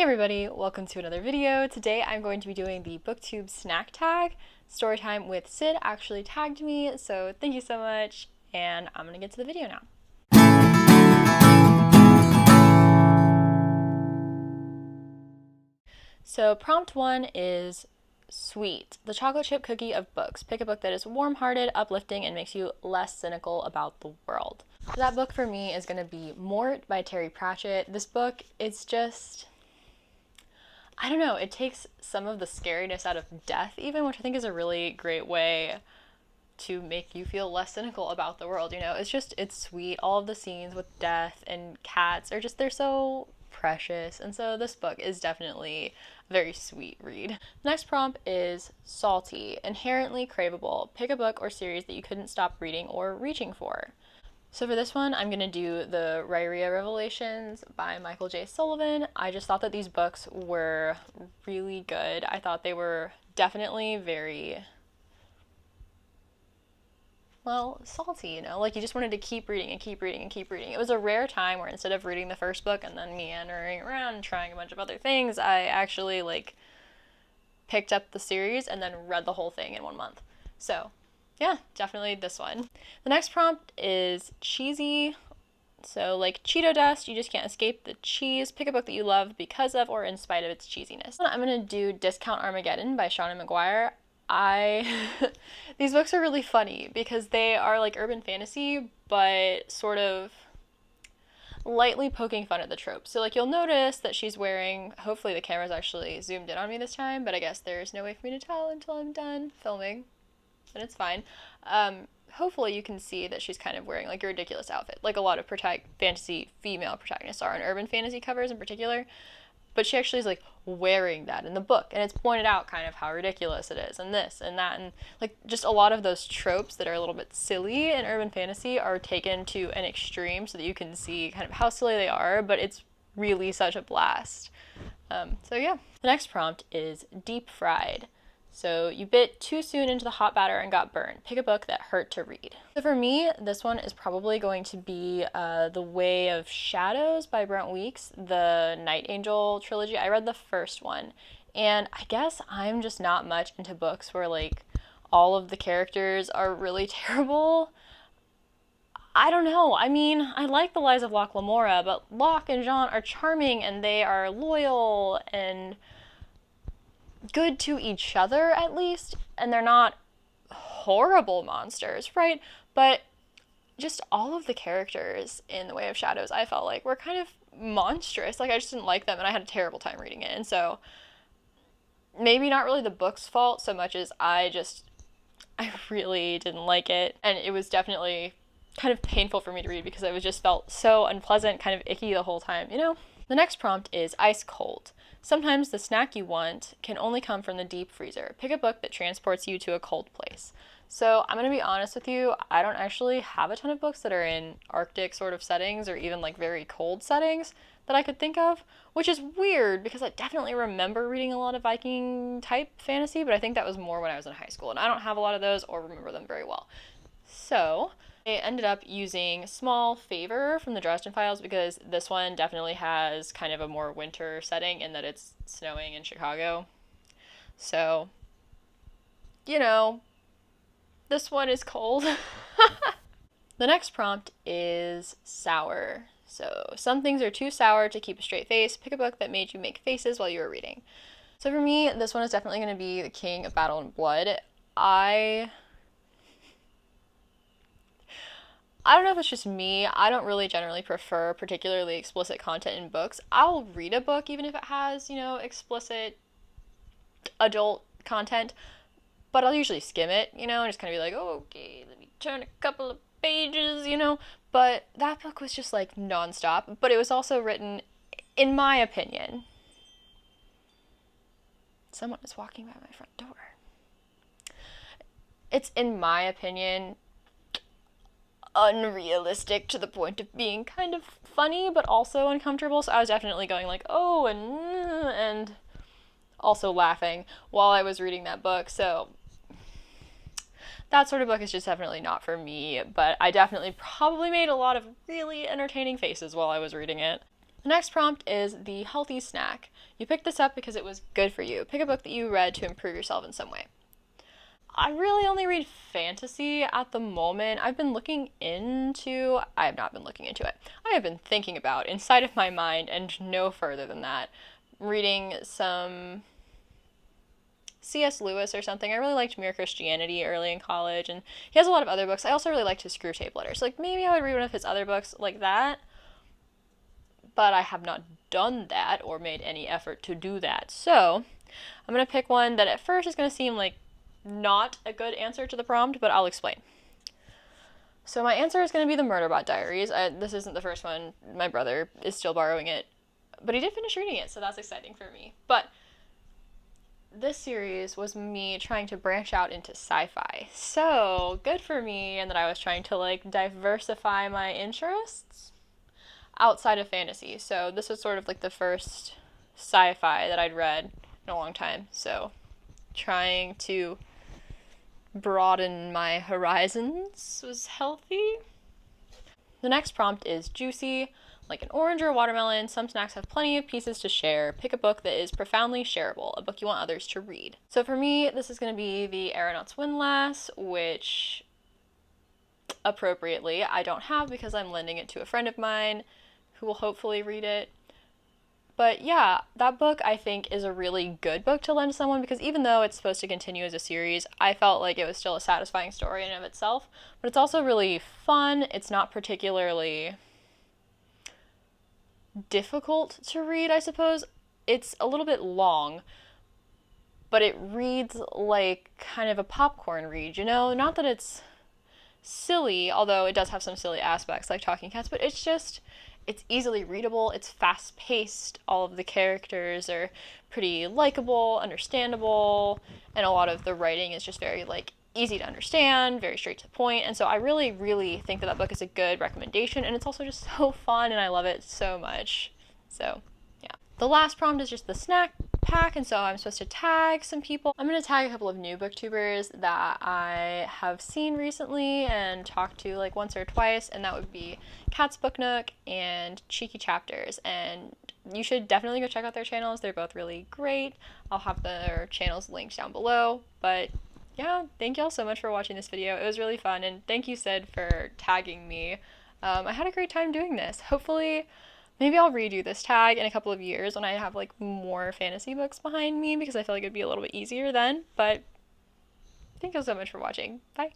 Hey everybody, welcome to another video. Today I'm going to be doing the Booktube Snack Tag. Storytime with Sid actually tagged me, so thank you so much, and I'm gonna get to the video now. So prompt 1 is sweet, the chocolate chip cookie of books. Pick a book that is warm-hearted, uplifting, and makes you less cynical about the world. So that book for me is gonna be Mort by Terry Pratchett. This book, it's just, I don't know, it takes some of the scariness out of death even, which I think is a really great way to make you feel less cynical about the world, you know? It's sweet. All of the scenes with death and cats are just, they're so precious. And so this book is definitely a very sweet read. The next prompt is salty, inherently craveable. Pick a book or series that you couldn't stop reading or reaching for. So for this one, I'm going to do the Rhyria Revelations by Michael J. Sullivan. I just thought that these books were really good. I thought they were definitely very, well, salty, you know? Like, you just wanted to keep reading and keep reading and keep reading. It was a rare time where instead of reading the first book and then meandering around and trying a bunch of other things, I actually, picked up the series and then read the whole thing in 1 month. So yeah, definitely this one. The next prompt is cheesy. So like Cheeto dust, you just can't escape the cheese. Pick a book that you love because of or in spite of its cheesiness. I'm gonna do Discount Armageddon by Shauna McGuire. These books are really funny because they are like urban fantasy, but sort of lightly poking fun at the tropes. So like you'll notice that she's wearing, hopefully the camera's actually zoomed in on me this time, but I guess there's no way for me to tell until I'm done filming. And it's fine. Hopefully you can see that she's kind of wearing like a ridiculous outfit, like a lot of fantasy female protagonists are on urban fantasy covers in particular, but she actually is like wearing that in the book, and it's pointed out kind of how ridiculous it is, and this and that, and like just a lot of those tropes that are a little bit silly in urban fantasy are taken to an extreme so that you can see kind of how silly they are, but it's really such a blast. So yeah. The next prompt is deep fried. So you bit too soon into the hot batter and got burned. Pick a book that hurt to read. So for me, this one is probably going to be The Way of Shadows by Brent Weeks, the Night Angel trilogy. I read the first one, and I guess I'm just not much into books where like all of the characters are really terrible. I don't know. I mean, I like the lives of Locke Lamora, but Locke and Jean are charming and they are loyal and good to each other at least, and they're not horrible monsters, right? But just all of the characters in The Way of Shadows I felt like were kind of monstrous. Like I just didn't like them and I had a terrible time reading it. And so maybe not really the book's fault so much as I really didn't like it, and it was definitely kind of painful for me to read because it was just felt so unpleasant, kind of icky the whole time, you know? The next prompt is ice cold. Sometimes the snack you want can only come from the deep freezer. Pick a book that transports you to a cold place. So I'm going to be honest with you, I don't actually have a ton of books that are in Arctic sort of settings or even like very cold settings that I could think of, which is weird because I definitely remember reading a lot of Viking type fantasy, but I think that was more when I was in high school, and I don't have a lot of those or remember them very well. So I ended up using Small Favor from the Dresden Files because this one definitely has kind of a more winter setting in that it's snowing in Chicago. So, you know, this one is cold. The next prompt is sour. So, some things are too sour to keep a straight face. Pick a book that made you make faces while you were reading. So for me, this one is definitely going to be The King of Battle and Blood. I don't know if it's just me. I don't really generally prefer particularly explicit content in books. I'll read a book even if it has, you know, explicit adult content, but I'll usually skim it, you know, and just kind of be like, oh, okay, let me turn a couple of pages, you know. But that book was just like nonstop, but it was also written, in my opinion. Someone is walking by my front door. It's, in my opinion, unrealistic to the point of being kind of funny but also uncomfortable, so I was definitely going like oh and also laughing while I was reading that book. So that sort of book is just definitely not for me, but I definitely probably made a lot of really entertaining faces while I was reading it. The next prompt is the healthy snack. You picked this up because it was good for you. Pick a book that you read to improve yourself in some way. I really only read fantasy at the moment. I have not been looking into it. I have been thinking about inside of my mind and no further than that. Reading some C.S. Lewis or something. I really liked Mere Christianity early in college, and he has a lot of other books. I also really liked his Screwtape Letters. Like, maybe I would read one of his other books like that, but I have not done that or made any effort to do that. So, I'm going to pick one that at first is going to seem like not a good answer to the prompt, but I'll explain. So my answer is going to be the Murderbot Diaries. This isn't the first one. My brother is still borrowing it, but he did finish reading it, so that's exciting for me. But this series was me trying to branch out into sci-fi. So good for me, and that I was trying to like diversify my interests outside of fantasy. So this was sort of like the first sci-fi that I'd read in a long time. So trying to broaden my horizons was healthy. The next prompt is juicy. Like an orange or a watermelon, some snacks have plenty of pieces to share. Pick a book that is profoundly shareable, a book you want others to read. So for me, this is going to be The Aeronaut's Windlass, which appropriately I don't have because I'm lending it to a friend of mine who will hopefully read it. But yeah, that book I think is a really good book to lend to someone because even though it's supposed to continue as a series, I felt like it was still a satisfying story in and of itself. But it's also really fun. It's not particularly difficult to read, I suppose. It's a little bit long, but it reads like kind of a popcorn read, you know? Not that it's silly, although it does have some silly aspects like Talking Cats, but it's easily readable, it's fast-paced, all of the characters are pretty likable, understandable, and a lot of the writing is just very, like, easy to understand, very straight to the point, and so I really, really think that that book is a good recommendation, and it's also just so fun, and I love it so much. So, yeah. The last prompt is just the snack pack, and so I'm supposed to tag some people. I'm going to tag a couple of new booktubers that I have seen recently and talked to like once or twice, and that would be Cat's Book Nook and Cheeky Chapters, and you should definitely go check out their channels. They're both really great. I'll have their channels linked down below, but yeah, thank y'all so much for watching this video. It was really fun, and thank you, Sid, for tagging me. I had a great time doing this. Hopefully, maybe I'll redo this tag in a couple of years when I have like more fantasy books behind me because I feel like it'd be a little bit easier then. But thank you so much for watching. Bye.